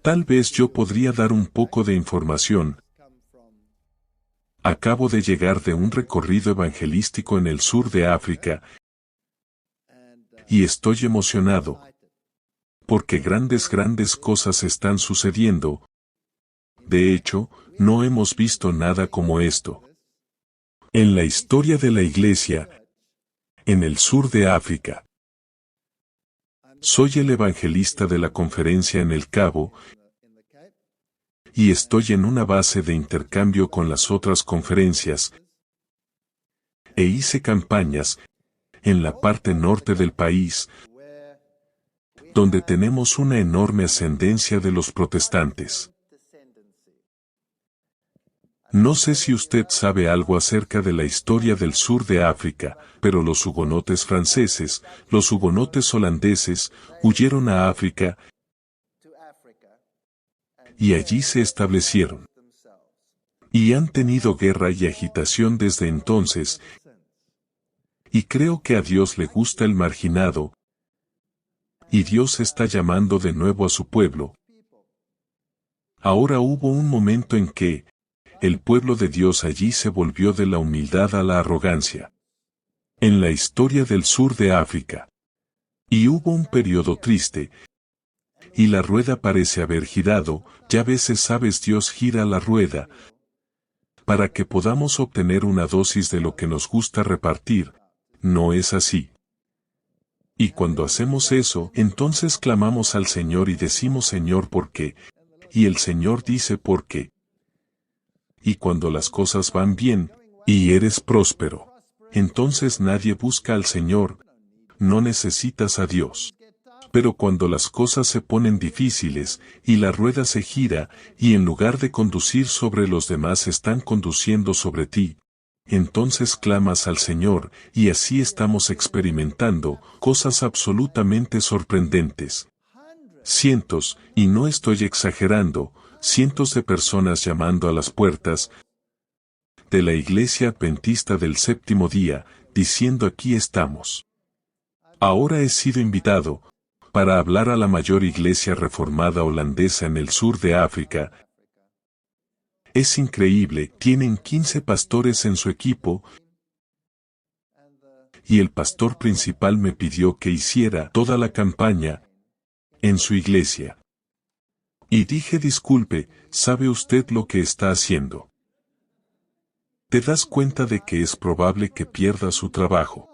Tal vez yo podría dar un poco de información. Acabo de llegar de un recorrido evangelístico en el sur de África y estoy emocionado porque grandes cosas están sucediendo. De hecho, no hemos visto nada como esto en la historia de la Iglesia en el sur de África. Soy el evangelista de la conferencia en El Cabo y estoy en una base de intercambio con las otras conferencias e hice campañas en la parte norte del país, donde tenemos una enorme ascendencia de los protestantes. No sé si usted sabe algo acerca de la historia del sur de África, pero los hugonotes franceses, los hugonotes holandeses, huyeron a África y allí se establecieron. Y han tenido guerra y agitación desde entonces, y creo que a Dios le gusta el marginado, y Dios está llamando de nuevo a su pueblo. Ahora hubo un momento en que el pueblo de Dios allí se volvió de la humildad a la arrogancia. En la historia del sur de África. Y hubo un periodo triste, y la rueda parece haber girado, ya veces sabes Dios gira la rueda, para que podamos obtener una dosis de lo que nos gusta repartir, ¿no es así? Y cuando hacemos eso, entonces clamamos al Señor y decimos Señor ¿por qué? Y el Señor dice ¿por qué? Y cuando las cosas van bien, y eres próspero, entonces nadie busca al Señor, no necesitas a Dios. Pero cuando las cosas se ponen difíciles, y la rueda se gira, y en lugar de conducir sobre los demás están conduciendo sobre ti, entonces clamas al Señor, y así estamos experimentando cosas absolutamente sorprendentes. Cientos, y no estoy exagerando, cientos de personas llamando a las puertas de la Iglesia Adventista del Séptimo Día, diciendo aquí estamos. Ahora he sido invitado para hablar a la mayor iglesia reformada holandesa en el sur de África. Es increíble, tienen 15 pastores en su equipo, y el pastor principal me pidió que hiciera toda la campaña en su iglesia. Y dije disculpe, ¿sabe usted lo que está haciendo? ¿Te das cuenta de que es probable que pierda su trabajo?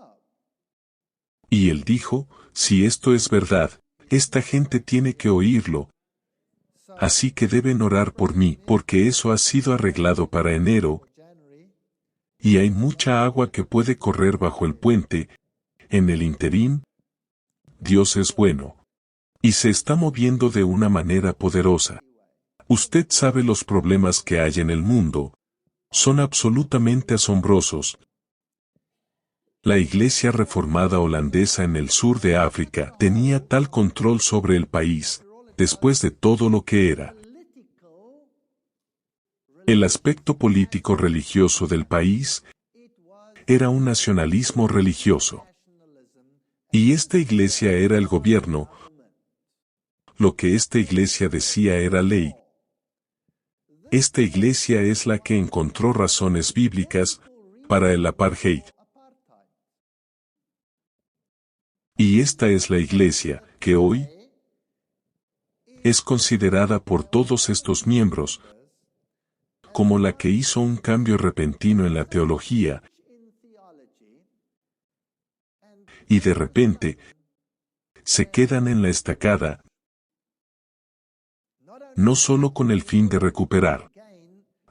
Y él dijo, si esto es verdad, esta gente tiene que oírlo. Así que deben orar por mí, porque eso ha sido arreglado para enero. Y hay mucha agua que puede correr bajo el puente. En el interín, Dios es bueno. Y se está moviendo de una manera poderosa. Usted sabe los problemas que hay en el mundo. Son absolutamente asombrosos. La Iglesia Reformada holandesa en el sur de África tenía tal control sobre el país, después de todo lo que era. El aspecto político-religioso del país era un nacionalismo religioso. Y esta iglesia era el gobierno. Lo que esta iglesia decía era ley. Esta iglesia es la que encontró razones bíblicas para el apartheid. Y esta es la iglesia, que hoy es considerada por todos estos miembros como la que hizo un cambio repentino en la teología. Y de repente, se quedan en la estacada, no solo con el fin de recuperar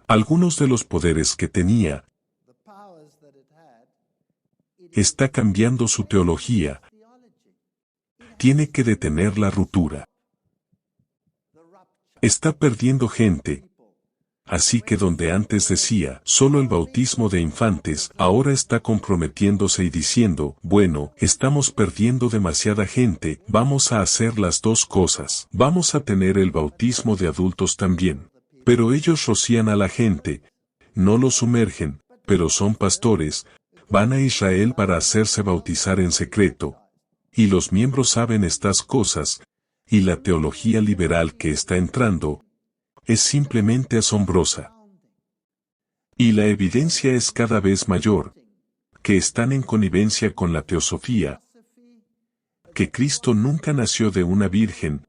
algunos de los poderes que tenía, está cambiando su teología. Tiene que detener la ruptura. Está perdiendo gente. Así que donde antes decía, solo el bautismo de infantes, ahora está comprometiéndose y diciendo, bueno, estamos perdiendo demasiada gente, vamos a hacer las dos cosas. Vamos a tener el bautismo de adultos también. Pero ellos rocían a la gente, no lo sumergen, pero son pastores, van a Israel para hacerse bautizar en secreto. Y los miembros saben estas cosas, y la teología liberal que está entrando, es simplemente asombrosa. Y la evidencia es cada vez mayor, que están en connivencia con la teosofía, que Cristo nunca nació de una virgen,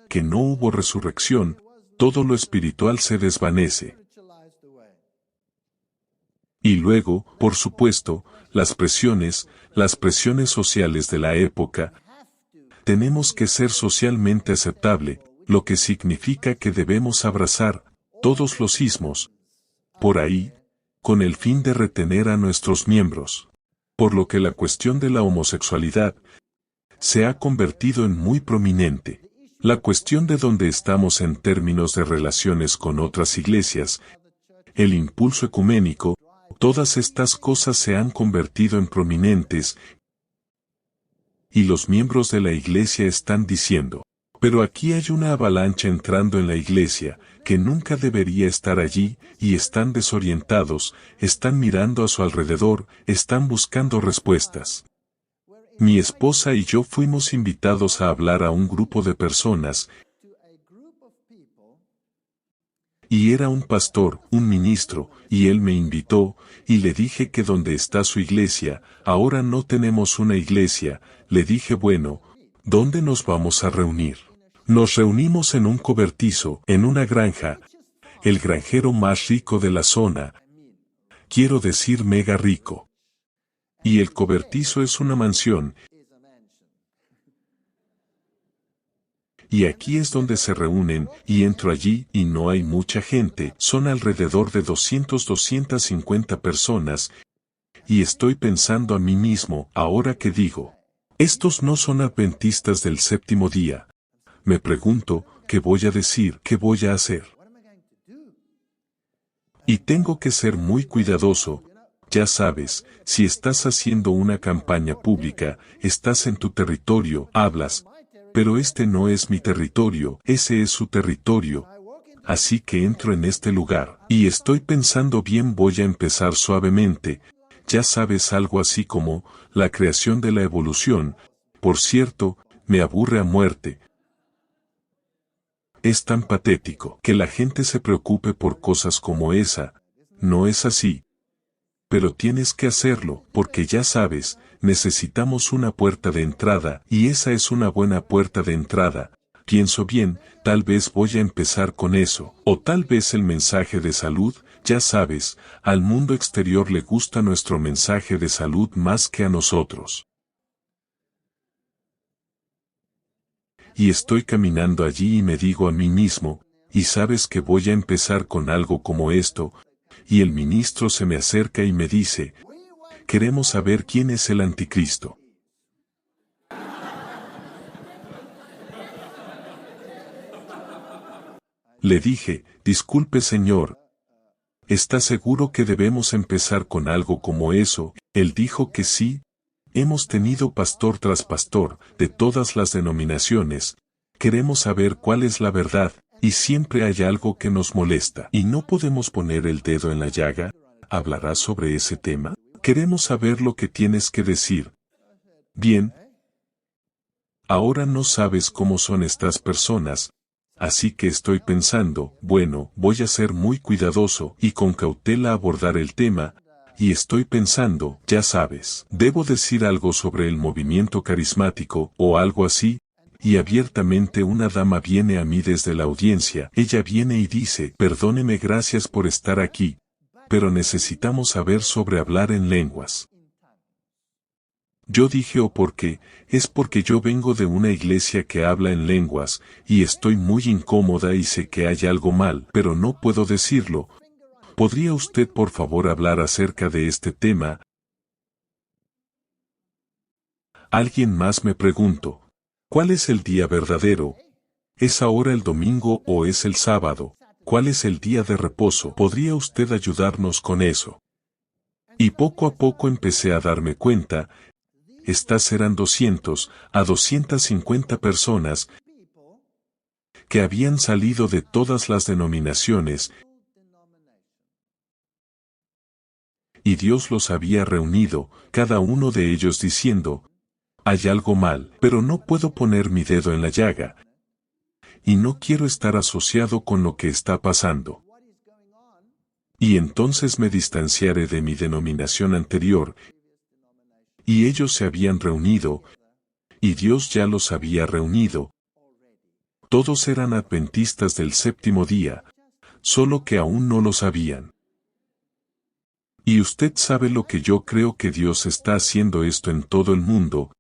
que no hubo resurrección, todo lo espiritual se desvanece. Y luego, por supuesto, las presiones sociales de la época. Tenemos que ser socialmente aceptable, lo que significa que debemos abrazar todos los ismos, por ahí, con el fin de retener a nuestros miembros. Por lo que la cuestión de la homosexualidad se ha convertido en muy prominente. La cuestión de dónde estamos en términos de relaciones con otras iglesias, el impulso ecuménico, todas estas cosas se han convertido en prominentes, y los miembros de la iglesia están diciendo, pero aquí hay una avalancha entrando en la iglesia, que nunca debería estar allí, y están desorientados, están mirando a su alrededor, están buscando respuestas. Mi esposa y yo fuimos invitados a hablar a un grupo de personas, y era un pastor, un ministro, y él me invitó, y le dije que donde está su iglesia, ahora no tenemos una iglesia, le dije bueno, ¿dónde nos vamos a reunir? Nos reunimos en un cobertizo, en una granja, el granjero más rico de la zona, quiero decir mega rico. Y el cobertizo es una mansión, y aquí es donde se reúnen, y entro allí, y no hay mucha gente, son alrededor de 250 personas, y estoy pensando a mí mismo, ahora que digo, estos no son adventistas del séptimo día. Me pregunto, ¿qué voy a decir? ¿Qué voy a hacer? Y tengo que ser muy cuidadoso. Ya sabes, si estás haciendo una campaña pública, estás en tu territorio, hablas, pero este no es mi territorio, ese es su territorio. Así que entro en este lugar, y estoy pensando bien, voy a empezar suavemente, ya sabes, algo así como, la creación de la evolución. Por cierto, me aburre a muerte. Es tan patético que la gente se preocupe por cosas como esa. No es así. Pero tienes que hacerlo, porque ya sabes, necesitamos una puerta de entrada, y esa es una buena puerta de entrada. Pienso bien, tal vez voy a empezar con eso, o tal vez el mensaje de salud, ya sabes, al mundo exterior le gusta nuestro mensaje de salud más que a nosotros. Y estoy caminando allí y me digo a mí mismo, y sabes que voy a empezar con algo como esto, y el ministro se me acerca y me dice, queremos saber quién es el anticristo. Le dije, disculpe señor, ¿está seguro que debemos empezar con algo como eso? Él dijo que sí. Hemos tenido pastor tras pastor, de todas las denominaciones. Queremos saber cuál es la verdad, y siempre hay algo que nos molesta. ¿Y no podemos poner el dedo en la llaga? ¿Hablarás sobre ese tema? Queremos saber lo que tienes que decir. Bien. Ahora no sabes cómo son estas personas. Así que estoy pensando, bueno, voy a ser muy cuidadoso y con cautela abordar el tema, y estoy pensando, ya sabes, debo decir algo sobre el movimiento carismático, o algo así, y abiertamente una dama viene a mí desde la audiencia, ella viene y dice, perdóneme, gracias por estar aquí, pero necesitamos saber sobre hablar en lenguas. Yo dije, ¿o por qué? Es porque yo vengo de una iglesia que habla en lenguas, y estoy muy incómoda y sé que hay algo mal, pero no puedo decirlo. ¿Podría usted por favor hablar acerca de este tema? Alguien más me preguntó, ¿cuál es el día verdadero? ¿Es ahora el domingo o es el sábado? ¿Cuál es el día de reposo? ¿Podría usted ayudarnos con eso? Y poco a poco empecé a darme cuenta, estas eran 200 a 250 personas que habían salido de todas las denominaciones, y Dios los había reunido, cada uno de ellos diciendo, Hay algo mal, pero no puedo poner mi dedo en la llaga. Y no quiero estar asociado con lo que está pasando. Y entonces me distanciaré de mi denominación anterior. Y ellos se habían reunido, y Dios ya los había reunido. Todos eran adventistas del séptimo día, solo que aún no lo sabían. Y usted sabe lo que yo creo que Dios está haciendo esto en todo el mundo,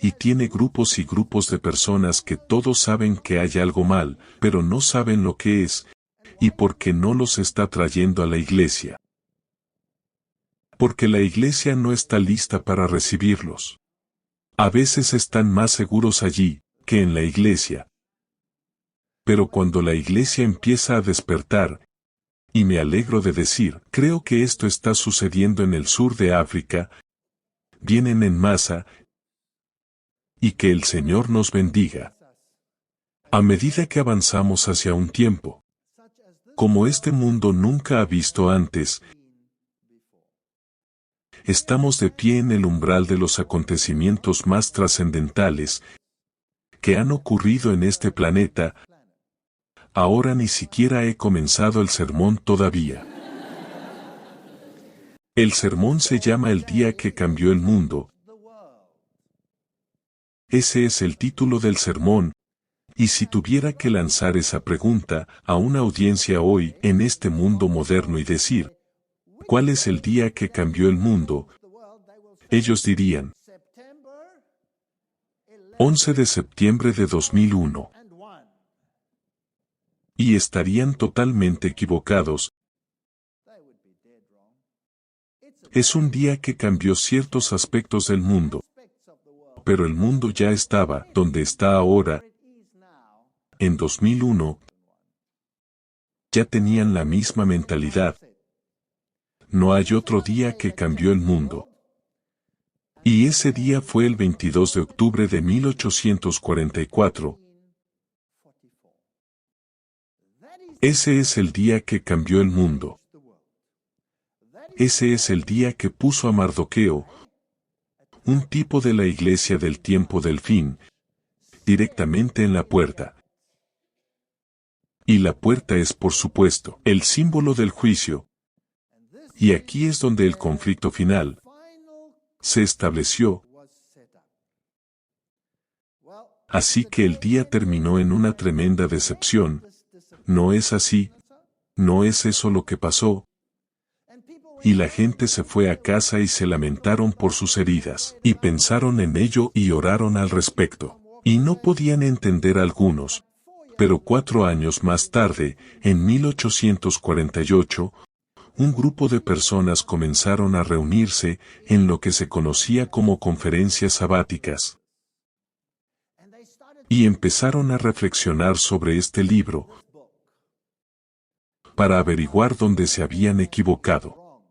y tiene grupos y grupos de personas que todos saben que hay algo mal, pero no saben lo que es, y por qué no los está trayendo a la iglesia. Porque la iglesia no está lista para recibirlos. A veces están más seguros allí, que en la iglesia. Pero cuando la iglesia empieza a despertar, y me alegro de decir, creo que esto está sucediendo en el sur de África, vienen en masa, y que el Señor nos bendiga. A medida que avanzamos hacia un tiempo, como este mundo nunca ha visto antes, estamos de pie en el umbral de los acontecimientos más trascendentales que han ocurrido en este planeta. Ahora ni siquiera he comenzado el sermón todavía. El sermón se llama El día que cambió el mundo. Ese es el título del sermón, y si tuviera que lanzar esa pregunta a una audiencia hoy en este mundo moderno y decir, ¿cuál es el día que cambió el mundo? Ellos dirían, 11 de septiembre de 2001. Y estarían totalmente equivocados. Es un día que cambió ciertos aspectos del mundo. Pero el mundo ya estaba donde está ahora. En 2001, ya tenían la misma mentalidad. No hay otro día que cambió el mundo. Y ese día fue el 22 de octubre de 1844. Ese es el día que cambió el mundo. Ese es el día que puso a Mardoqueo, un tipo de la iglesia del tiempo del fin, directamente en la puerta. Y la puerta es, por supuesto, el símbolo del juicio. Y aquí es donde el conflicto final se estableció. Así que el día terminó en una tremenda decepción. ¿No es así? ¿No es eso lo que pasó? Y la gente se fue a casa y se lamentaron por sus heridas, y pensaron en ello y oraron al respecto. Y no podían entender algunos. Pero 4 años más tarde, en 1848, un grupo de personas comenzaron a reunirse en lo que se conocía como conferencias sabáticas. Y empezaron a reflexionar sobre este libro, para averiguar dónde se habían equivocado,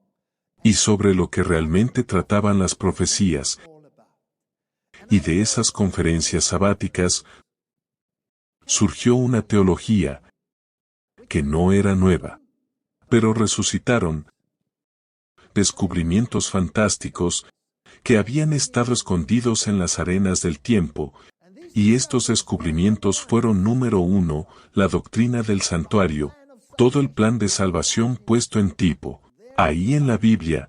y sobre lo que realmente trataban las profecías. Y de esas conferencias sabáticas surgió una teología que no era nueva, pero resucitaron descubrimientos fantásticos que habían estado escondidos en las arenas del tiempo, y estos descubrimientos fueron: número 1, la doctrina del santuario, todo el plan de salvación puesto en tipo, ahí en la Biblia.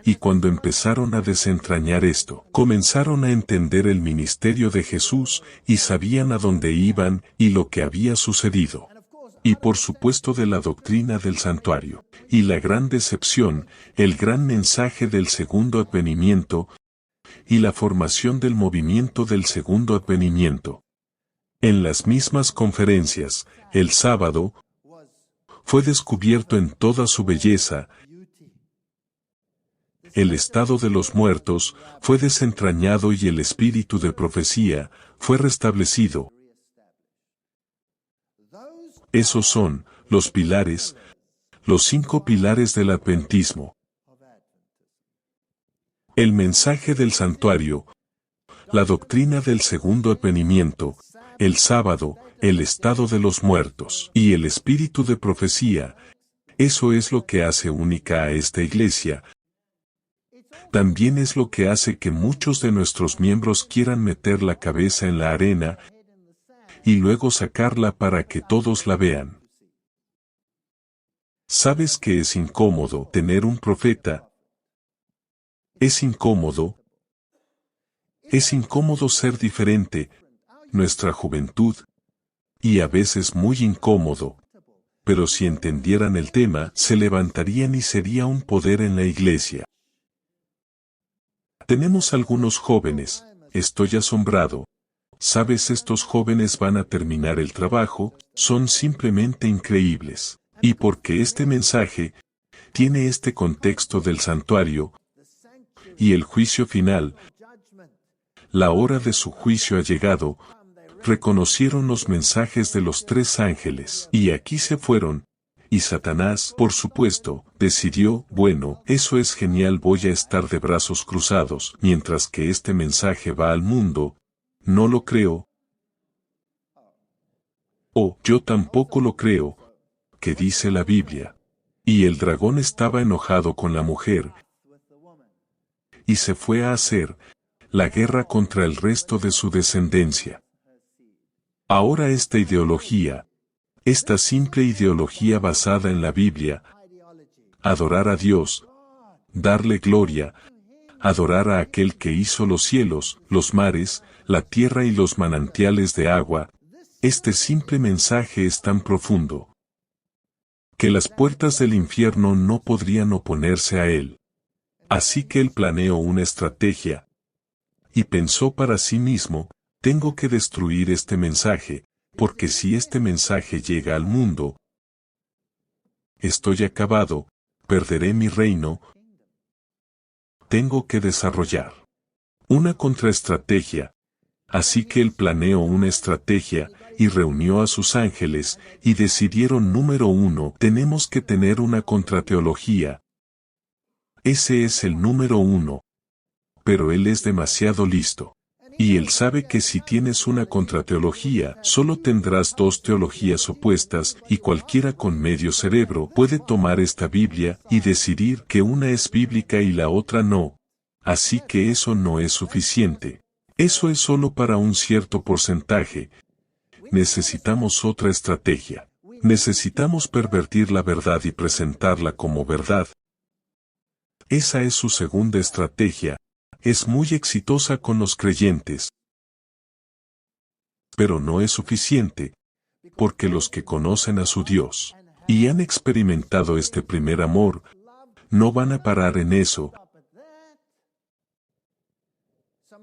Y cuando empezaron a desentrañar esto, comenzaron a entender el ministerio de Jesús, y sabían a dónde iban y lo que había sucedido. Y por supuesto de la doctrina del santuario, y la gran decepción, el gran mensaje del segundo advenimiento, y la formación del movimiento del segundo advenimiento. En las mismas conferencias, el sábado, fue descubierto en toda su belleza. El estado de los muertos fue desentrañado y el espíritu de profecía fue restablecido. Esos son los pilares, los 5 pilares del adventismo. El mensaje del santuario, la doctrina del segundo advenimiento, el sábado, el estado de los muertos y el espíritu de profecía. Eso es lo que hace única a esta iglesia. también es lo que hace que muchos de nuestros miembros quieran meter la cabeza en la arena y luego sacarla para que todos la vean. ¿Sabes que es incómodo tener un profeta? Es incómodo. Es incómodo ser diferente, nuestra juventud, y a veces muy incómodo. Pero si entendieran el tema, se levantarían y sería un poder en la iglesia. Tenemos algunos jóvenes, estoy asombrado. Sabes, estos jóvenes van a terminar el trabajo, son simplemente increíbles. Y porque este mensaje tiene este contexto del santuario y el juicio final, la hora de su juicio ha llegado, reconocieron los mensajes de los 3 ángeles y aquí se fueron. Y Satanás, por supuesto, decidió, bueno, eso es genial, voy a estar de brazos cruzados, mientras que este mensaje va al mundo. No lo creo. Oh, yo tampoco lo creo. ¿Qué dice la Biblia? Y el dragón estaba enojado con la mujer, y se fue a hacer la guerra contra el resto de su descendencia. Ahora esta ideología, esta simple ideología basada en la Biblia, adorar a Dios, darle gloria, adorar a aquel que hizo los cielos, los mares, la tierra y los manantiales de agua, este simple mensaje es tan profundo que las puertas del infierno no podrían oponerse a él. Así que él planeó una estrategia y pensó para sí mismo, tengo que destruir este mensaje, porque si este mensaje llega al mundo, estoy acabado, perderé mi reino. Tengo que desarrollar una contraestrategia. Así que él planeó una estrategia, y reunió a sus ángeles, y decidieron: número 1, tenemos que tener una contrateología. Ese es el número 1. Pero él es demasiado listo. Y él sabe que si tienes una contrateología, solo tendrás 2 teologías opuestas, y cualquiera con medio cerebro puede tomar esta Biblia y decidir que una es bíblica y la otra no. Así que eso no es suficiente. Eso es solo para un cierto porcentaje. Necesitamos otra estrategia. Necesitamos pervertir la verdad y presentarla como verdad. Esa es su segunda estrategia. Es muy exitosa con los creyentes. Pero no es suficiente, porque los que conocen a su Dios y han experimentado este primer amor, no van a parar en eso.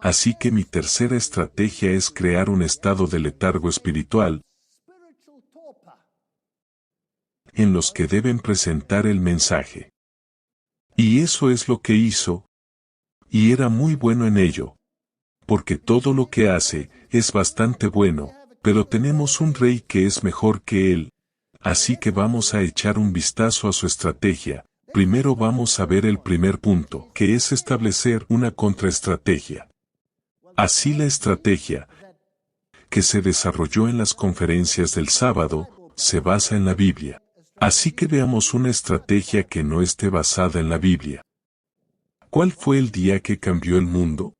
Así que mi tercera estrategia es crear un estado de letargo espiritual en los que deben presentar el mensaje. Y eso es lo que hizo, y era muy bueno en ello. Porque todo lo que hace es bastante bueno, pero tenemos un rey que es mejor que él. Así que vamos a echar un vistazo a su estrategia. Primero vamos a ver el primer punto, que es establecer una contraestrategia. Así la estrategia que se desarrolló en las conferencias del sábado se basa en la Biblia. Así que veamos una estrategia que no esté basada en la Biblia. ¿Cuál fue el día que cambió el mundo?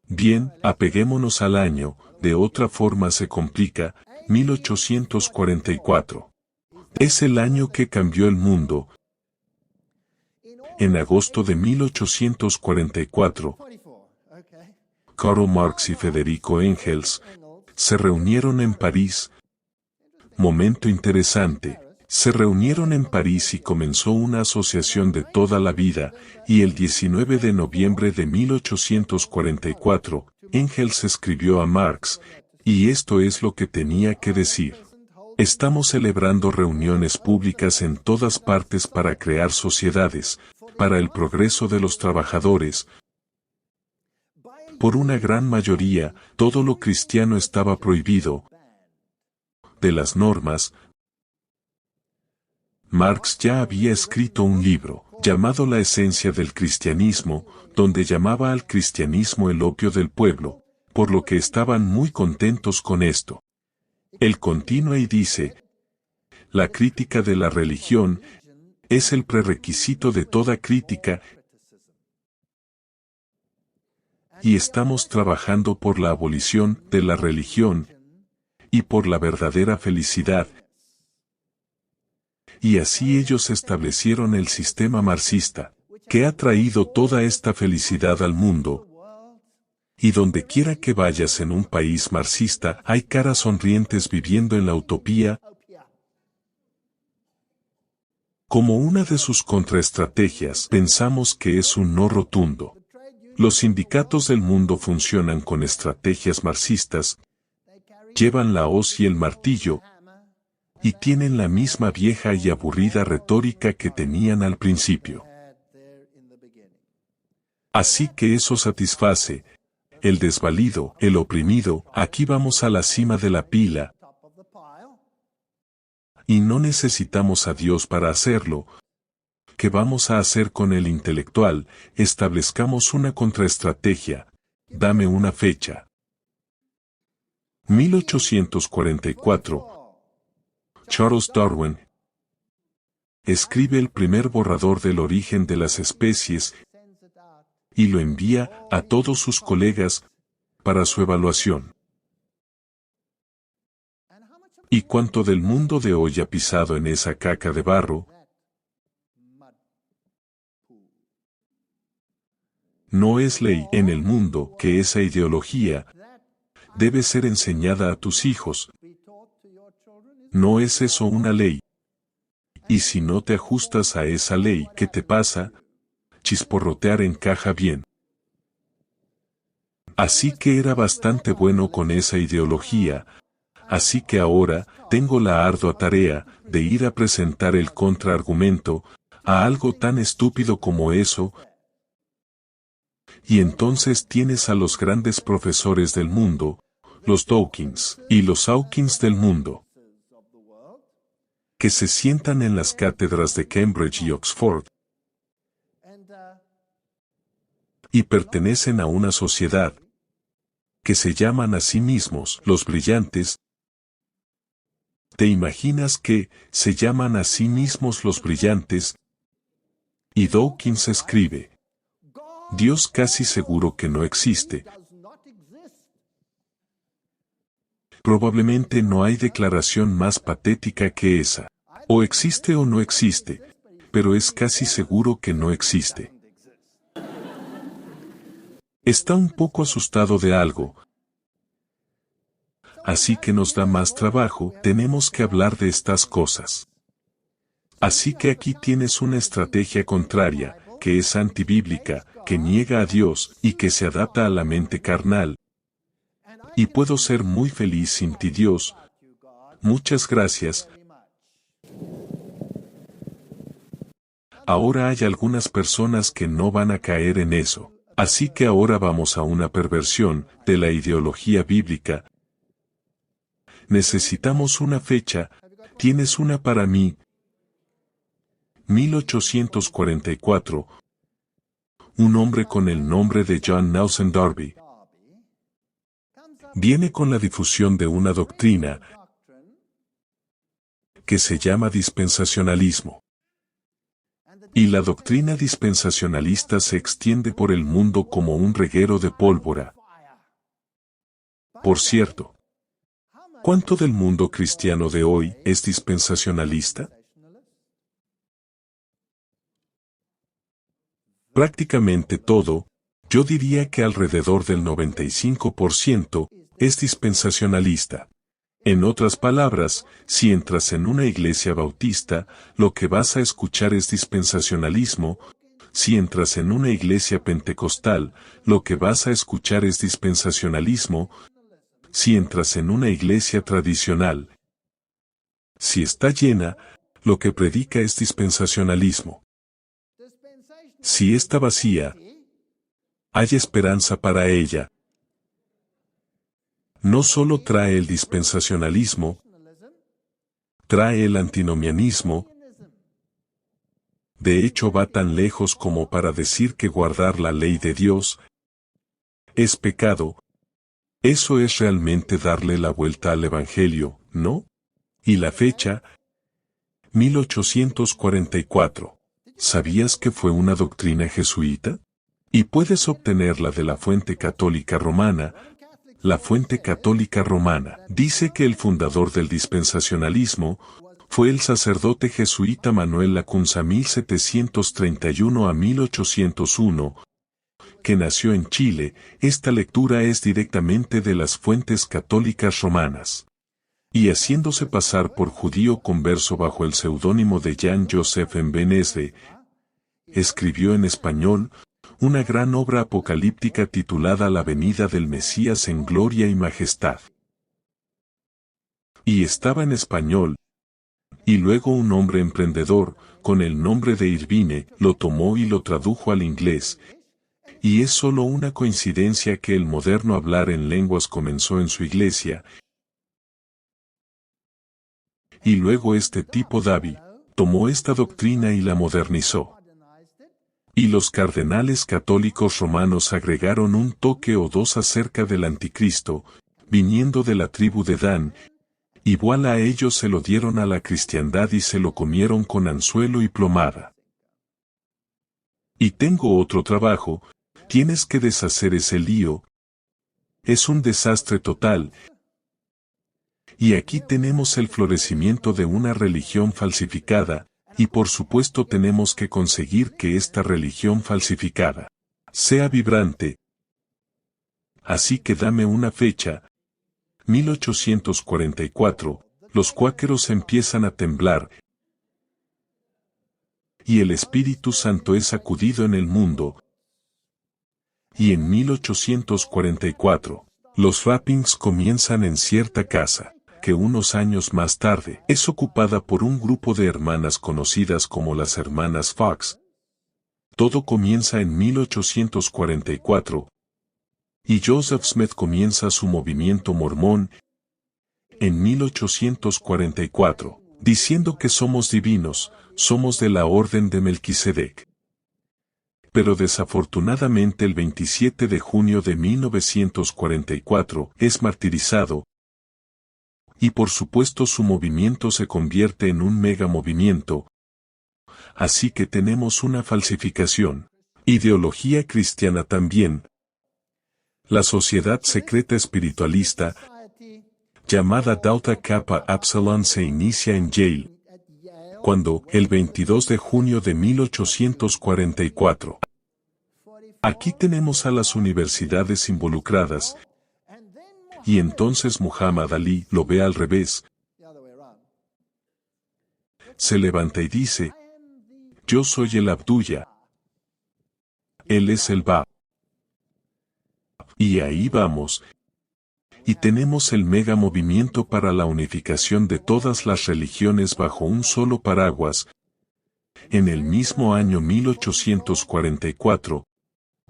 Bien, apeguémonos al año, de otra forma se complica, 1844. Es el año que cambió el mundo. En agosto de 1844, Karl Marx y Federico Engels se reunieron en París. Momento interesante. Se reunieron en París y comenzó una asociación de toda la vida, y el 19 de noviembre de 1844, Engels escribió a Marx, y esto es lo que tenía que decir. Estamos celebrando reuniones públicas en todas partes para crear sociedades, para el progreso de los trabajadores. Por una gran mayoría, todo lo cristiano estaba prohibido. De las normas, Marx ya había escrito un libro, llamado La esencia del cristianismo, donde llamaba al cristianismo el opio del pueblo, por lo que estaban muy contentos con esto. Él continúa y dice, la crítica de la religión es el prerequisito de toda crítica, y estamos trabajando por la abolición de la religión y por la verdadera felicidad. Y así ellos establecieron el sistema marxista, que ha traído toda esta felicidad al mundo. Y donde quiera que vayas en un país marxista hay caras sonrientes viviendo en la utopía. Como una de sus contraestrategias, pensamos que es un no rotundo. Los sindicatos del mundo funcionan con estrategias marxistas, llevan la hoz y el martillo, y tienen la misma vieja y aburrida retórica que tenían al principio. Así que eso satisface el desvalido, el oprimido. Aquí vamos a la cima de la pila. Y no necesitamos a Dios para hacerlo. ¿Qué vamos a hacer con el intelectual? Establezcamos una contraestrategia. Dame una fecha. 1844. Charles Darwin escribe el primer borrador del origen de las especies y lo envía a todos sus colegas para su evaluación. ¿Y cuánto del mundo de hoy ha pisado en esa caca de barro? No es ley en el mundo que esa ideología debe ser enseñada a tus hijos. No es eso una ley. Y si no te ajustas a esa ley, ¿qué te pasa? Chisporrotear encaja bien. Así que era bastante bueno con esa ideología, así que ahora tengo la ardua tarea de ir a presentar el contraargumento a algo tan estúpido como eso. Y entonces tienes a los grandes profesores del mundo, los Dawkins y los Hawkins del mundo, que se sientan en las cátedras de Cambridge y Oxford y pertenecen a una sociedad que se llaman a sí mismos los brillantes. ¿Te imaginas que se llaman a sí mismos los brillantes? Y Dawkins escribe: Dios casi seguro que no existe. Probablemente no hay declaración más patética que esa. O existe o no existe, pero es casi seguro que no existe. Está un poco asustado de algo. Así que nos da más trabajo, tenemos que hablar de estas cosas. Así que aquí tienes una estrategia contraria, que es antibíblica, que niega a Dios y que se adapta a la mente carnal. Y puedo ser muy feliz sin ti, Dios. Muchas gracias. Ahora hay algunas personas que no van a caer en eso. Así que ahora vamos a una perversión de la ideología bíblica. Necesitamos una fecha. ¿Tienes una para mí? 1844. Un hombre con el nombre de John Nelson Darby viene con la difusión de una doctrina que se llama dispensacionalismo. Y la doctrina dispensacionalista se extiende por el mundo como un reguero de pólvora. Por cierto, ¿cuánto del mundo cristiano de hoy es dispensacionalista? Prácticamente todo, yo diría que alrededor del 95% es dispensacionalista. En otras palabras, si entras en una iglesia bautista, lo que vas a escuchar es dispensacionalismo. Si entras en una iglesia pentecostal, lo que vas a escuchar es dispensacionalismo. Si entras en una iglesia tradicional, si está llena, lo que predica es dispensacionalismo. Si está vacía, hay esperanza para ella. No solo trae el dispensacionalismo, trae el antinomianismo. De hecho, va tan lejos como para decir que guardar la ley de Dios es pecado. Eso es realmente darle la vuelta al Evangelio, ¿no? Y la fecha, 1844. ¿Sabías que fue una doctrina jesuita? Y puedes obtenerla de la fuente católica romana. La fuente católica romana dice que el fundador del dispensacionalismo fue el sacerdote jesuita Manuel Lacunza 1731 a 1801, que nació en Chile. Esta lectura es directamente de las fuentes católicas romanas. Y haciéndose pasar por judío converso bajo el seudónimo de Jean-Joseph Benezde, escribió en español una gran obra apocalíptica titulada La venida del Mesías en gloria y majestad. Y estaba en español, y luego un hombre emprendedor, con el nombre de Irvine, lo tomó y lo tradujo al inglés, y es solo una coincidencia que el moderno hablar en lenguas comenzó en su iglesia, y luego este tipo Davi tomó esta doctrina y la modernizó. Y los cardenales católicos romanos agregaron un toque o dos acerca del anticristo, viniendo de la tribu de Dan, igual a ellos se lo dieron a la cristiandad y se lo comieron con anzuelo y plomada. Y tengo otro trabajo, tienes que deshacer ese lío. Es un desastre total. Y aquí tenemos el florecimiento de una religión falsificada, y por supuesto tenemos que conseguir que esta religión falsificada sea vibrante. Así que dame una fecha. 1844, los cuáqueros empiezan a temblar, y el Espíritu Santo es sacudido en el mundo. Y en 1844, los rappings comienzan en cierta casa, que unos años más tarde es ocupada por un grupo de hermanas conocidas como las hermanas Fox. Todo comienza en 1844, y Joseph Smith comienza su movimiento mormón en 1844, diciendo que somos divinos, somos de la orden de Melquisedec. Pero desafortunadamente el 27 de junio de 1944 es martirizado, y por supuesto su movimiento se convierte en un mega movimiento. Así que tenemos una falsificación. Ideología cristiana también. La sociedad secreta espiritualista, llamada Delta Kappa Epsilon, se inicia en Yale, cuando, el 22 de junio de 1844. Aquí tenemos a las universidades involucradas, y entonces Muhammad Ali lo ve al revés. Se levanta y dice, yo soy el Abdullah. Él es el Bab. Y ahí vamos. Y tenemos el mega movimiento para la unificación de todas las religiones bajo un solo paraguas. En el mismo año 1844,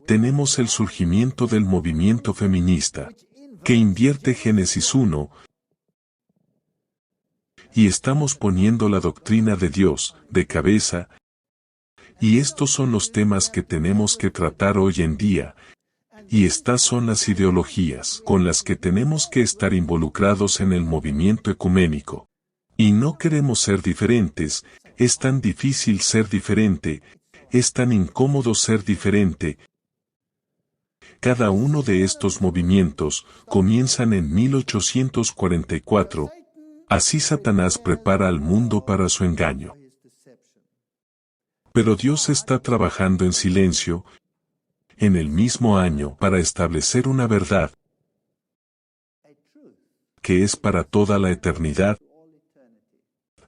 tenemos el surgimiento del movimiento feminista, que invierte Génesis 1, y estamos poniendo la doctrina de Dios de cabeza, y estos son los temas que tenemos que tratar hoy en día, y estas son las ideologías con las que tenemos que estar involucrados en el movimiento ecuménico. Y no queremos ser diferentes, es tan difícil ser diferente, es tan incómodo ser diferente. Cada uno de estos movimientos comienzan en 1844. Así Satanás prepara al mundo para su engaño. Pero Dios está trabajando en silencio, en el mismo año, para establecer una verdad que es para toda la eternidad.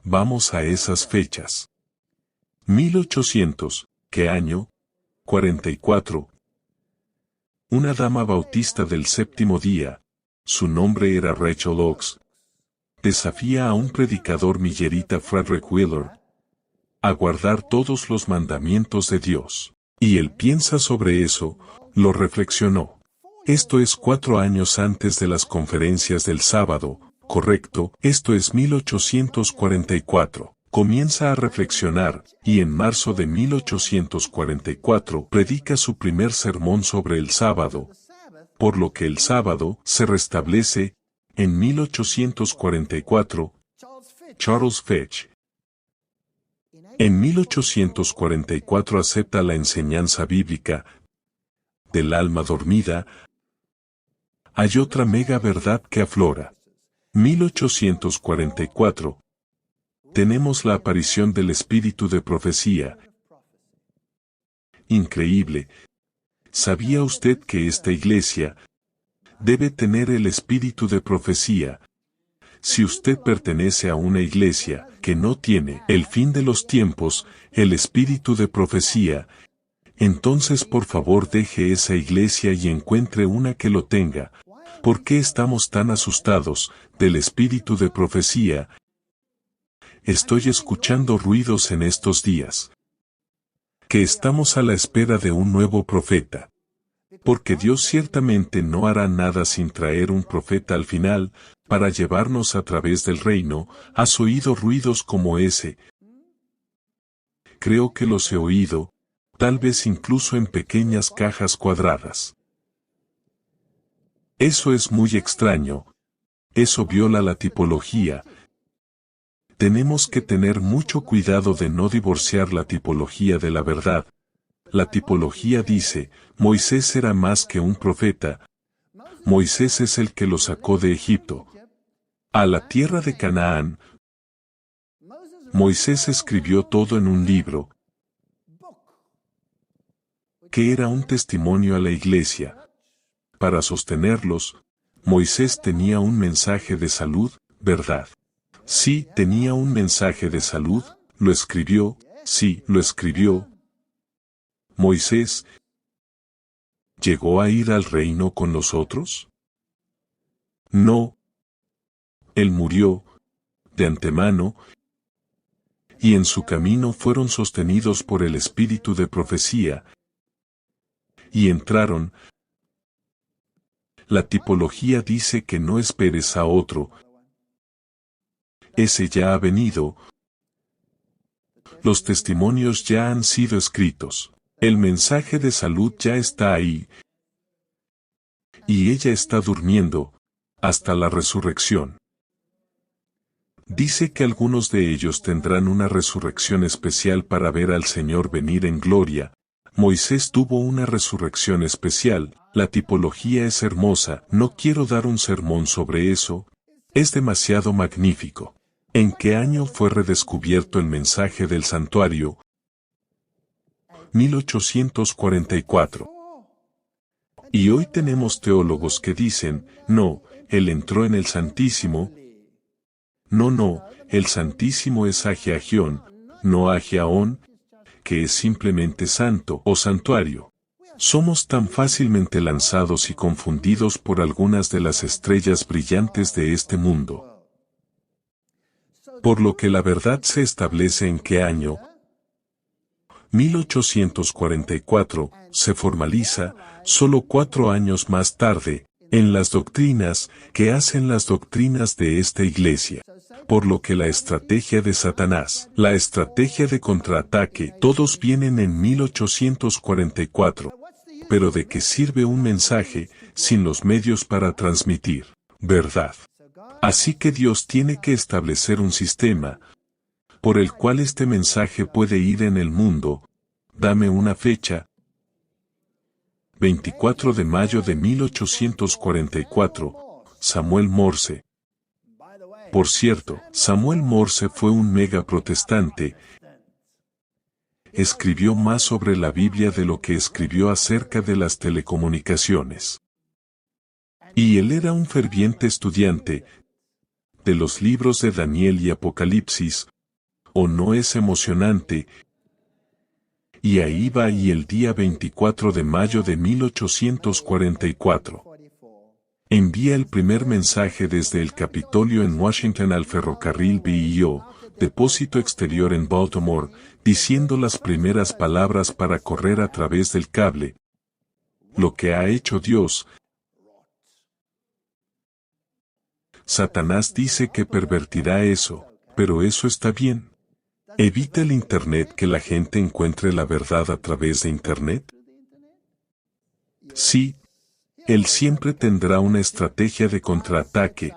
Vamos a esas fechas. 1800, ¿qué año? 44. Una dama bautista del séptimo día, su nombre era Rachel Oakes, desafía a un predicador millerita Frederick Wheeler a guardar todos los mandamientos de Dios. Y él piensa sobre eso, lo reflexionó. Esto es 4 años antes de las conferencias del sábado, correcto, esto es 1844. Comienza a reflexionar, y en marzo de 1844 predica su primer sermón sobre el sábado, por lo que el sábado se restablece. En 1844, Charles Fitch. En 1844 acepta la enseñanza bíblica, del alma dormida, hay otra mega verdad que aflora. 1844. Tenemos la aparición del espíritu de profecía. Increíble. ¿Sabía usted que esta iglesia debe tener el espíritu de profecía? Si usted pertenece a una iglesia que no tiene el fin de los tiempos, el espíritu de profecía, entonces por favor deje esa iglesia y encuentre una que lo tenga. ¿Por qué estamos tan asustados del espíritu de profecía? Estoy escuchando ruidos en estos días. Que estamos a la espera de un nuevo profeta. Porque Dios ciertamente no hará nada sin traer un profeta al final, para llevarnos a través del reino. ¿Has oído ruidos como ese? Creo que los he oído, tal vez incluso en pequeñas cajas cuadradas. Eso es muy extraño. Eso viola la tipología. Tenemos que tener mucho cuidado de no divorciar la tipología de la verdad. La tipología dice, Moisés era más que un profeta. Moisés es el que lo sacó de Egipto a la tierra de Canaán. Moisés escribió todo en un libro, que era un testimonio a la iglesia. Para sostenerlos, Moisés tenía un mensaje de salud, ¿verdad? Sí, tenía un mensaje de salud, lo escribió, sí, lo escribió. Moisés, ¿llegó a ir al reino con los otros? No. Él murió, de antemano, y en su camino fueron sostenidos por el espíritu de profecía, y entraron. La tipología dice que no esperes a otro. Ese ya ha venido. Los testimonios ya han sido escritos. El mensaje de salud ya está ahí. Y ella está durmiendo, hasta la resurrección. Dice que algunos de ellos tendrán una resurrección especial para ver al Señor venir en gloria. Moisés tuvo una resurrección especial. La tipología es hermosa, no quiero dar un sermón sobre eso. Es demasiado magnífico. ¿En qué año fue redescubierto el mensaje del santuario? 1844. Y hoy tenemos teólogos que dicen, no, él entró en el Santísimo. No, el Santísimo es Agiagión, no Agiaón, que es simplemente santo o santuario. Somos tan fácilmente lanzados y confundidos por algunas de las estrellas brillantes de este mundo. Por lo que la verdad se establece en qué año. 1844, se formaliza, solo 4 años más tarde, en las doctrinas que hacen las doctrinas de esta iglesia. Por lo que la estrategia de Satanás, la estrategia de contraataque, todos vienen en 1844. Pero ¿de qué sirve un mensaje sin los medios para transmitir verdad? Así que Dios tiene que establecer un sistema por el cual este mensaje puede ir en el mundo. Dame una fecha. 24 de mayo de 1844, Samuel Morse. Por cierto, Samuel Morse fue un mega protestante. Escribió más sobre la Biblia de lo que escribió acerca de las telecomunicaciones. Y él era un ferviente estudiante de los libros de Daniel y Apocalipsis. ¿O no es emocionante? Y ahí va y el día 24 de mayo de 1844. Envía el primer mensaje desde el Capitolio en Washington al ferrocarril BIO, depósito exterior en Baltimore, diciendo las primeras palabras para correr a través del cable. Lo que ha hecho Dios. Satanás dice que pervertirá eso, pero eso está bien. ¿Evita el Internet que la gente encuentre la verdad a través de Internet? Sí. Él siempre tendrá una estrategia de contraataque.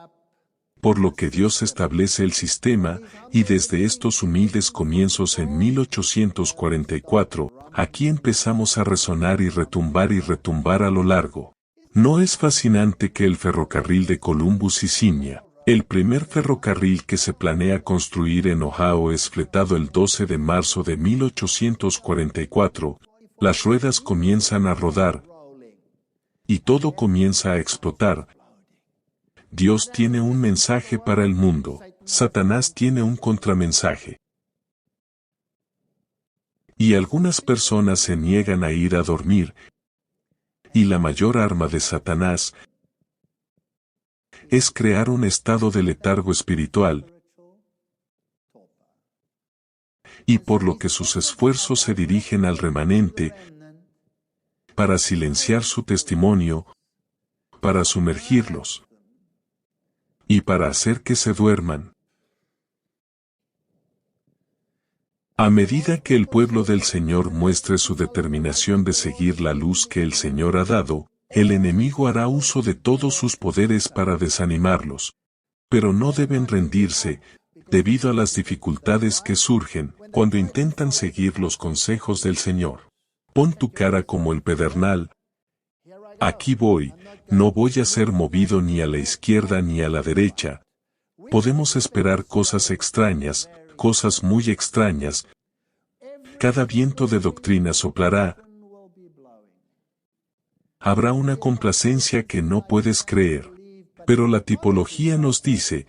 por lo que Dios establece el sistema, y desde estos humildes comienzos en 1844, aquí empezamos a resonar y retumbar a lo largo. ¿No es fascinante que el ferrocarril de Columbus y Ciña, el primer ferrocarril que se planea construir en Ohio, es fletado el 12 de marzo de 1844, las ruedas comienzan a rodar, y todo comienza a explotar? Dios tiene un mensaje para el mundo, Satanás tiene un contramensaje. Y algunas personas se niegan a ir a dormir, y la mayor arma de Satanás es crear un estado de letargo espiritual, y por lo que sus esfuerzos se dirigen al remanente, para silenciar su testimonio, para sumergirlos, y para hacer que se duerman. A medida que el pueblo del Señor muestre su determinación de seguir la luz que el Señor ha dado, el enemigo hará uso de todos sus poderes para desanimarlos. Pero no deben rendirse, debido a las dificultades que surgen cuando intentan seguir los consejos del Señor. Pon tu cara como el pedernal. Aquí voy, no voy a ser movido ni a la izquierda ni a la derecha. Podemos esperar cosas extrañas, cosas muy extrañas. Cada viento de doctrina soplará. Habrá una complacencia que no puedes creer. Pero la tipología nos dice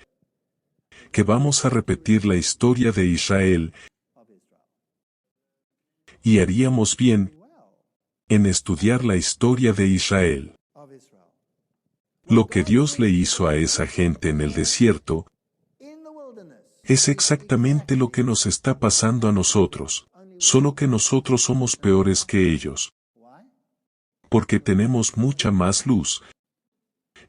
que vamos a repetir la historia de Israel, y haríamos bien en estudiar la historia de Israel. Lo que Dios le hizo a esa gente en el desierto es exactamente lo que nos está pasando a nosotros, solo que nosotros somos peores que ellos. Porque tenemos mucha más luz.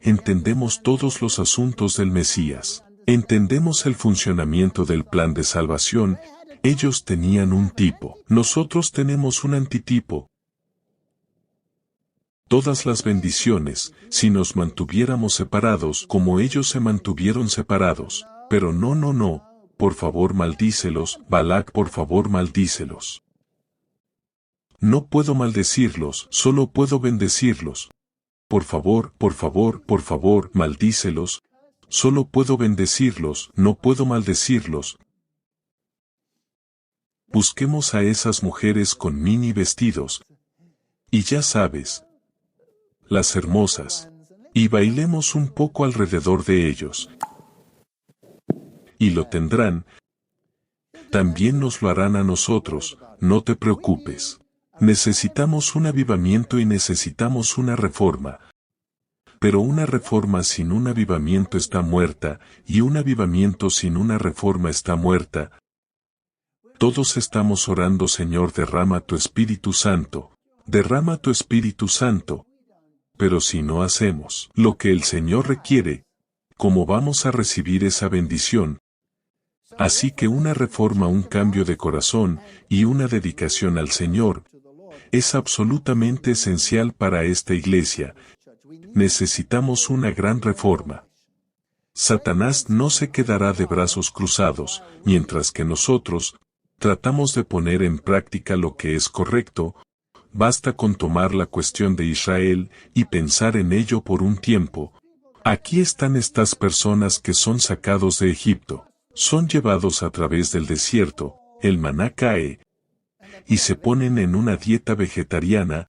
Entendemos todos los asuntos del Mesías. Entendemos el funcionamiento del plan de salvación. Ellos tenían un tipo. Nosotros tenemos un antitipo. Todas las bendiciones, si nos mantuviéramos separados como ellos se mantuvieron separados. Pero no. Por favor maldícelos, Balac, por favor maldícelos. No puedo maldecirlos, solo puedo bendecirlos. Por favor, maldícelos. Solo puedo bendecirlos, no puedo maldecirlos. Busquemos a esas mujeres con mini vestidos. Y ya sabes, las hermosas. Y bailemos un poco alrededor de ellos. Y lo tendrán. También nos lo harán a nosotros, no te preocupes. Necesitamos un avivamiento y necesitamos una reforma. Pero una reforma sin un avivamiento está muerta, y un avivamiento sin una reforma está muerta. Todos estamos orando: Señor, derrama tu Espíritu Santo. Derrama tu Espíritu Santo. Pero si no hacemos lo que el Señor requiere, ¿cómo vamos a recibir esa bendición? Así que una reforma, un cambio de corazón, y una dedicación al Señor, es absolutamente esencial para esta iglesia. Necesitamos una gran reforma. Satanás no se quedará de brazos cruzados, mientras que nosotros tratamos de poner en práctica lo que es correcto. Basta con tomar la cuestión de Israel y pensar en ello por un tiempo. Aquí están estas personas que son sacados de Egipto, son llevados a través del desierto, el maná cae, y se ponen en una dieta vegetariana.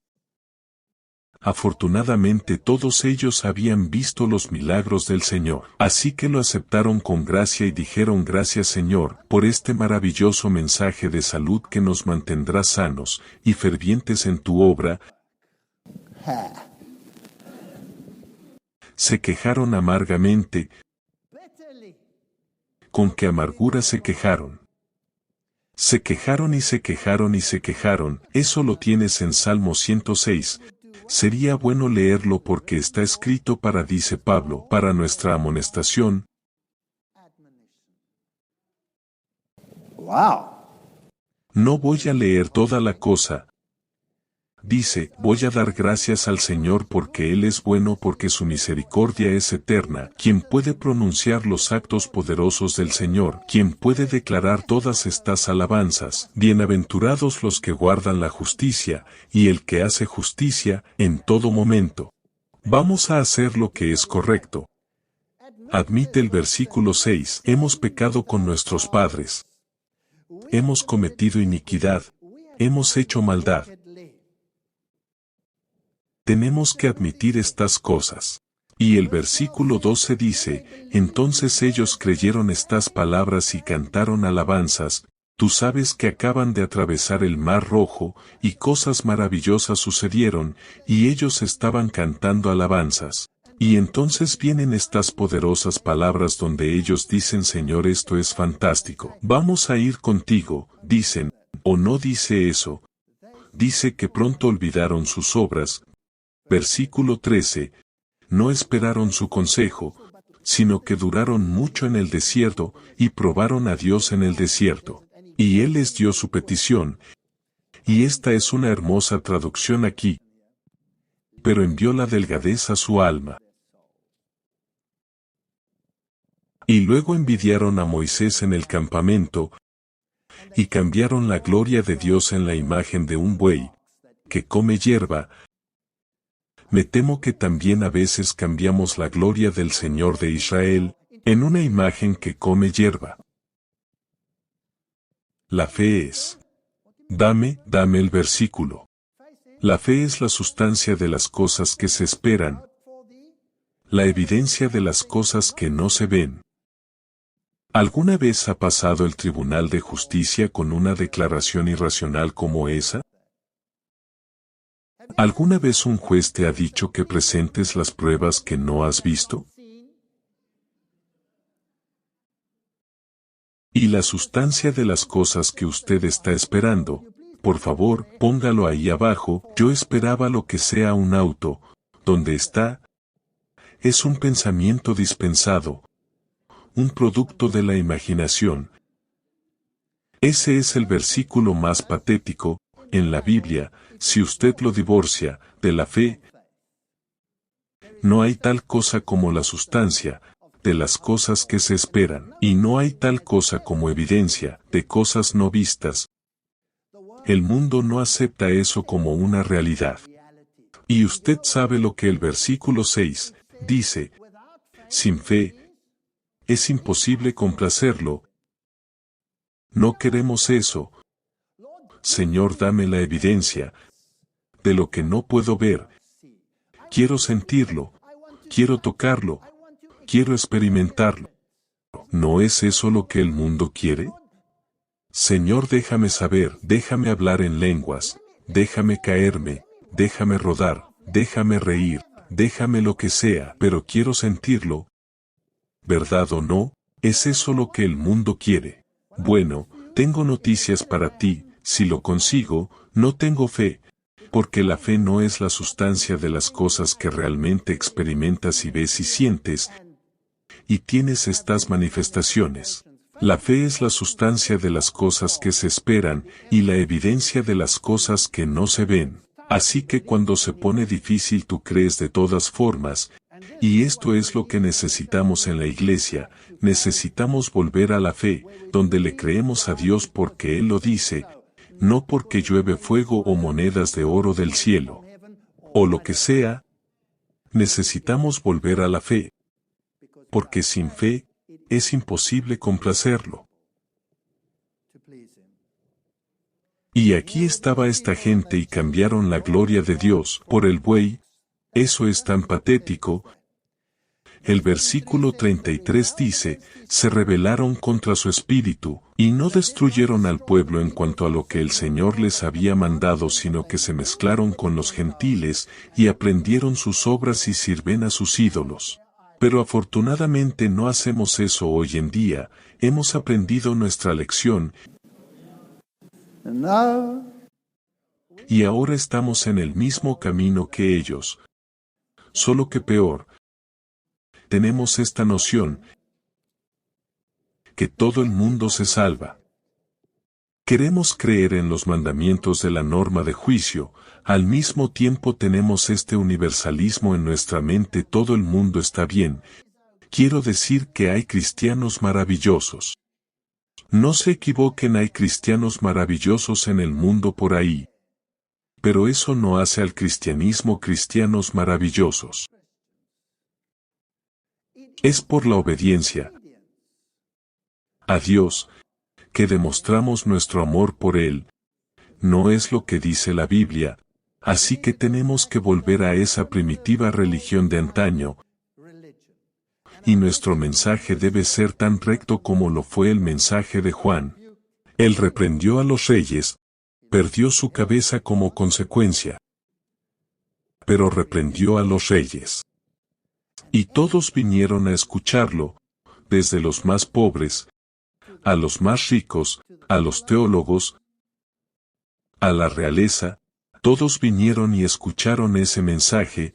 Afortunadamente todos ellos habían visto los milagros del Señor, así que lo aceptaron con gracia y dijeron: gracias, Señor, por este maravilloso mensaje de salud que nos mantendrá sanos y fervientes en tu obra. Se quejaron amargamente. ¿Con qué amargura se quejaron? Se quejaron y se quejaron y se quejaron. Eso lo tienes en Salmo 106. Sería bueno leerlo porque está escrito para, dice Pablo, para nuestra amonestación. Wow. No voy a leer toda la cosa. dice, voy a dar gracias al Señor porque Él es bueno, porque su misericordia es eterna. ¿Quién puede pronunciar los actos poderosos del Señor? ¿Quién puede declarar todas estas alabanzas? Bienaventurados los que guardan la justicia, y el que hace justicia en todo momento. Vamos a hacer lo que es correcto. Admite el versículo 6. Hemos pecado con nuestros padres. Hemos cometido iniquidad. Hemos hecho maldad. Tenemos que admitir estas cosas. Y el versículo 12 dice, entonces ellos creyeron estas palabras y cantaron alabanzas. Tú sabes que acaban de atravesar el Mar Rojo, y cosas maravillosas sucedieron, y ellos estaban cantando alabanzas. Y entonces vienen estas poderosas palabras donde ellos dicen, Señor, esto es fantástico. Vamos a ir contigo, dicen, o no dice eso. Dice que pronto olvidaron sus obras. Versículo 13. No esperaron su consejo, sino que duraron mucho en el desierto, y probaron a Dios en el desierto. Y Él les dio su petición. Y esta es una hermosa traducción aquí. Pero envió la delgadez a su alma. Y luego envidiaron a Moisés en el campamento, y cambiaron la gloria de Dios en la imagen de un buey, que come hierba. Me temo que también a veces cambiamos la gloria del Señor de Israel, en una imagen que come hierba. La fe es. Dame el versículo. La fe es la sustancia de las cosas que se esperan, la evidencia de las cosas que no se ven. ¿Alguna vez ha pasado el Tribunal de Justicia con una declaración irracional como esa? ¿Alguna vez un juez te ha dicho que presentes las pruebas que no has visto? Y la sustancia de las cosas que usted está esperando, por favor, póngalo ahí abajo. Yo esperaba lo que sea un auto. ¿Dónde está? Es un pensamiento dispensado, un producto de la imaginación. Ese es el versículo más patético en la Biblia. Si usted lo divorcia de la fe, no hay tal cosa como la sustancia de las cosas que se esperan, y no hay tal cosa como evidencia de cosas no vistas. El mundo no acepta eso como una realidad. Y usted sabe lo que el versículo 6 dice. Sin fe, es imposible complacerlo. No queremos eso. Señor, dame la evidencia de lo que no puedo ver. Quiero sentirlo. Quiero tocarlo. Quiero experimentarlo. ¿No es eso lo que el mundo quiere? Señor, déjame saber, déjame hablar en lenguas, déjame caerme, déjame rodar, déjame reír, déjame lo que sea, pero quiero sentirlo. ¿Verdad o no? ¿Es eso lo que el mundo quiere? Bueno, tengo noticias para ti. Si lo consigo, no tengo fe, porque la fe no es la sustancia de las cosas que realmente experimentas y ves y sientes, y tienes estas manifestaciones. La fe es la sustancia de las cosas que se esperan, y la evidencia de las cosas que no se ven. Así que cuando se pone difícil tú crees de todas formas, y esto es lo que necesitamos en la iglesia. Necesitamos volver a la fe, donde le creemos a Dios porque Él lo dice, no porque llueve fuego o monedas de oro del cielo, o lo que sea. Necesitamos volver a la fe, porque sin fe, es imposible complacerlo. Y aquí estaba esta gente y cambiaron la gloria de Dios por el buey. Eso es tan patético. El versículo 33 dice, se rebelaron contra su espíritu, y no destruyeron al pueblo en cuanto a lo que el Señor les había mandado, sino que se mezclaron con los gentiles, y aprendieron sus obras y sirven a sus ídolos. Pero afortunadamente no hacemos eso hoy en día. Hemos aprendido nuestra lección, y ahora estamos en el mismo camino que ellos. Solo que peor. Tenemos esta noción, que todo el mundo se salva. Queremos creer en los mandamientos de la norma de juicio, al mismo tiempo tenemos este universalismo en nuestra mente: todo el mundo está bien. Quiero decir que hay cristianos maravillosos. No se equivoquen, hay cristianos maravillosos en el mundo por ahí. Pero eso no hace al cristianismo cristianos maravillosos. Es por la obediencia a Dios que demostramos nuestro amor por Él. No es lo que dice la Biblia, así que tenemos que volver a esa primitiva religión de antaño. Y nuestro mensaje debe ser tan recto como lo fue el mensaje de Juan. Él reprendió a los reyes, perdió su cabeza como consecuencia. Pero reprendió a los reyes. Y todos vinieron a escucharlo, desde los más pobres, a los más ricos, a los teólogos, a la realeza, todos vinieron y escucharon ese mensaje.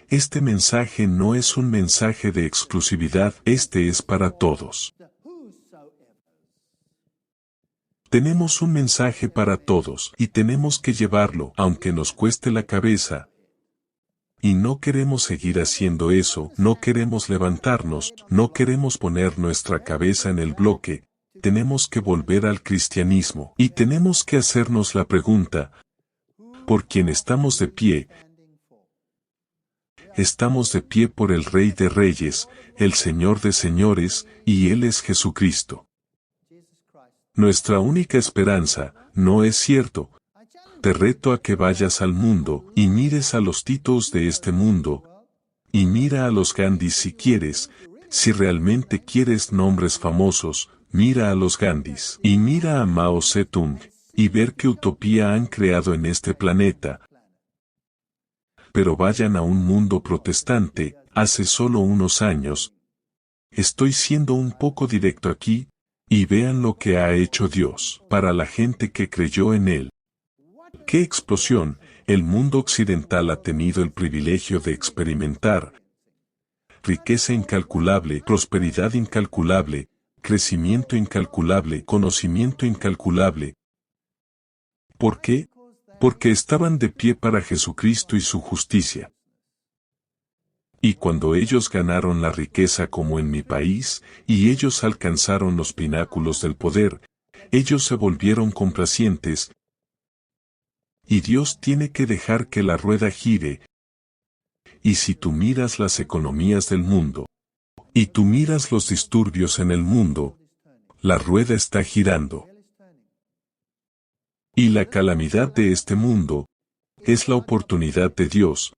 Este mensaje no es un mensaje de exclusividad, este es para todos. Tenemos un mensaje para todos y tenemos que llevarlo, aunque nos cueste la cabeza. Y no queremos seguir haciendo eso, no queremos levantarnos, no queremos poner nuestra cabeza en el bloque. Tenemos que volver al cristianismo y tenemos que hacernos la pregunta: ¿por quién estamos de pie? Estamos de pie por el Rey de Reyes, el Señor de Señores, y Él es Jesucristo. Nuestra única esperanza, ¿no es cierto? Te reto a que vayas al mundo y mires a los Titos de este mundo, y mira a los Gandhis si quieres. Si realmente quieres nombres famosos, mira a los Gandhis y mira a Mao Zedong, y ver qué utopía han creado en este planeta. Pero vayan a un mundo protestante, hace solo unos años. Estoy siendo un poco directo aquí, y vean lo que ha hecho Dios para la gente que creyó en Él. ¡Qué explosión! El mundo occidental ha tenido el privilegio de experimentar riqueza incalculable, prosperidad incalculable, crecimiento incalculable, conocimiento incalculable. ¿Por qué? Porque estaban de pie para Jesucristo y su justicia. Y cuando ellos ganaron la riqueza como en mi país, y ellos alcanzaron los pináculos del poder, ellos se volvieron complacientes. Y Dios tiene que dejar que la rueda gire. Y si tú miras las economías del mundo, y tú miras los disturbios en el mundo, la rueda está girando. Y la calamidad de este mundo es la oportunidad de Dios.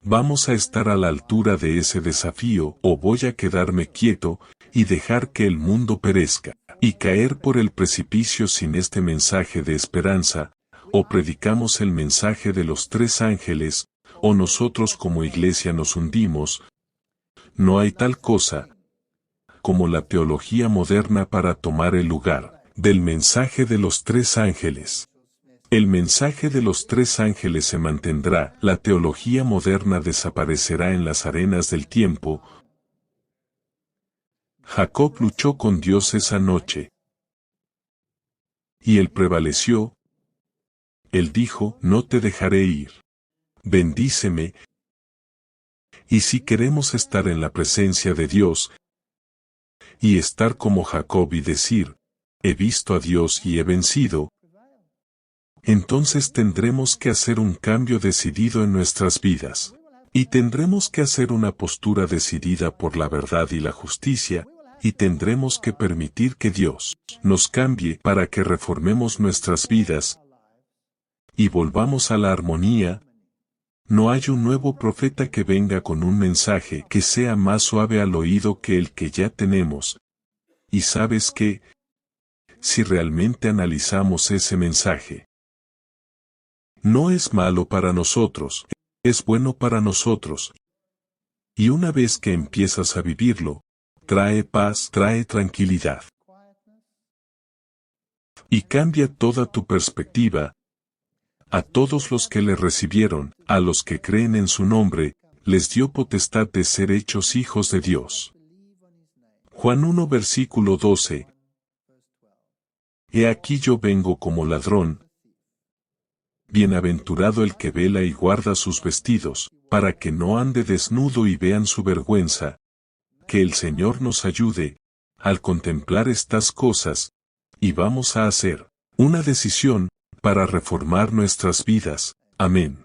¿Vamos a estar a la altura de ese desafío o voy a quedarme quieto y dejar que el mundo perezca y caer por el precipicio sin este mensaje de esperanza? ¿O predicamos el mensaje de los tres ángeles, o nosotros como iglesia nos hundimos? No hay tal cosa como la teología moderna para tomar el lugar del mensaje de los tres ángeles. El mensaje de los tres ángeles se mantendrá, la teología moderna desaparecerá en las arenas del tiempo. Jacob luchó con Dios esa noche. Y él prevaleció. Él dijo: no te dejaré ir. Bendíceme. Y si queremos estar en la presencia de Dios, y estar como Jacob y decir: he visto a Dios y he vencido, entonces tendremos que hacer un cambio decidido en nuestras vidas. Y tendremos que hacer una postura decidida por la verdad y la justicia, y tendremos que permitir que Dios nos cambie para que reformemos nuestras vidas y volvamos a la armonía. No hay un nuevo profeta que venga con un mensaje que sea más suave al oído que el que ya tenemos. Y sabes qué, si realmente analizamos ese mensaje, no es malo para nosotros, es bueno para nosotros. Y una vez que empiezas a vivirlo, trae paz, trae tranquilidad. Y cambia toda tu perspectiva. A todos los que le recibieron, a los que creen en su nombre, les dio potestad de ser hechos hijos de Dios. Juan 1 versículo 12. He aquí yo vengo como ladrón. Bienaventurado el que vela y guarda sus vestidos, para que no ande desnudo y vean su vergüenza. Que el Señor nos ayude, al contemplar estas cosas, y vamos a hacer una decisión, para reformar nuestras vidas. Amén.